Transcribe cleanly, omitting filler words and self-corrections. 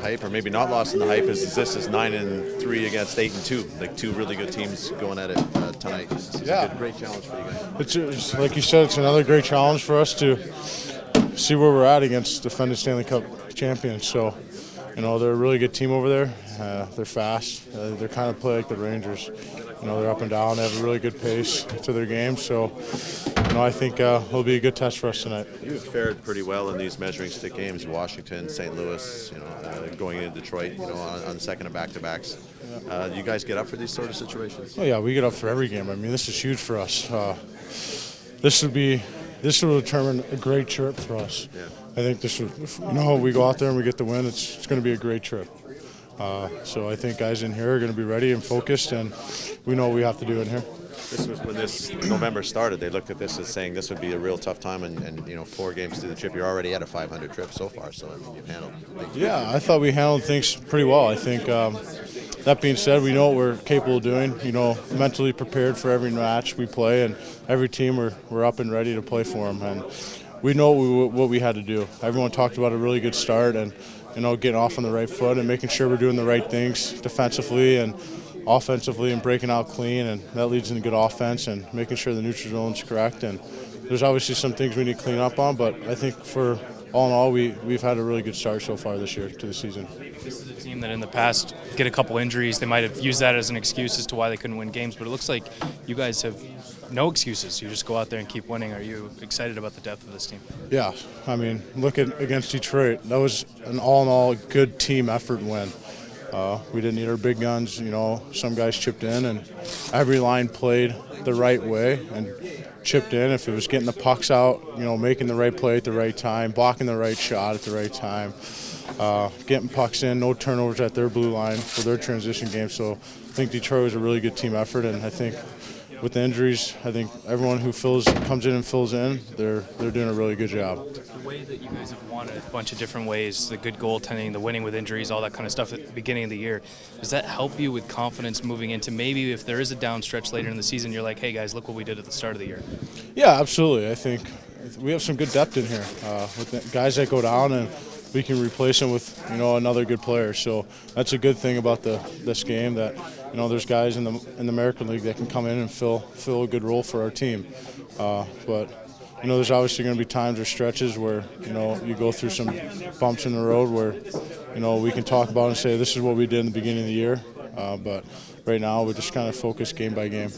hype, or maybe not lost in the hype, is this is 9-3 against 8-2, like two really good teams going at it tonight. It's a great challenge for you guys. It's like you said, it's another great challenge for us to see where we're at against defending Stanley Cup champions. So, they're a really good team over there. They're fast. They're kind of play like the Rangers. They're up and down. They have a really good pace to their game. So, I think it'll be a good test for us tonight. You've fared pretty well in these measuring stick games. Washington, St. Louis, going into Detroit, on second of back-to-backs. You guys get up for these sort of situations? Oh yeah, we get up for every game. I mean, this is huge for us. This will determine a great trip for us. Yeah. I think we go out there and we get the win, it's going to be a great trip. So I think guys in here are going to be ready and focused, and we know what we have to do in here. This was when this November started. They looked at this as saying this would be a real tough time, and 4 games through the trip, you're already at a 500 trip so far. So you've handled things. Yeah, I thought we handled things pretty well. I think that being said, we know what we're capable of doing. Mentally prepared for every match we play, and every team we're up and ready to play for them. And we know what we had to do. Everyone talked about a really good start, and getting off on the right foot and making sure we're doing the right things defensively and offensively and breaking out clean, and that leads into good offense and making sure the neutral zone's correct. And there's obviously some things we need to clean up on, but I think for all in all, we've had a really good start so far this year to the season. This is a team that in the past get a couple injuries. They might have used that as an excuse as to why they couldn't win games, but it looks like you guys have no excuses. You just go out there and keep winning. Are you excited about the depth of this team? Yeah, I mean, look against Detroit. That was an all-in-all good team effort win. We didn't need our big guns. Some guys chipped in, and every line played the right way and chipped in. If it was getting the pucks out, making the right play at the right time, blocking the right shot at the right time, getting pucks in, no turnovers at their blue line for their transition game. So I think Detroit was a really good team effort, and I think with the injuries, I think everyone who comes in and fills in, they're doing a really good job. The way that you guys have won a bunch of different ways, the good goaltending, the winning with injuries, all that kind of stuff at the beginning of the year, does that help you with confidence moving into maybe if there is a down stretch later in the season, you're like, hey guys, look what we did at the start of the year? Yeah, absolutely. I think we have some good depth in here with the guys that go down, and we can replace them with another good player. So that's a good thing about this game, that there's guys in the American League that can come in and fill a good role for our team. But there's obviously going to be times or stretches where you go through some bumps in the road where we can talk about and say this is what we did in the beginning of the year. But right now we're just kind of focused game by game.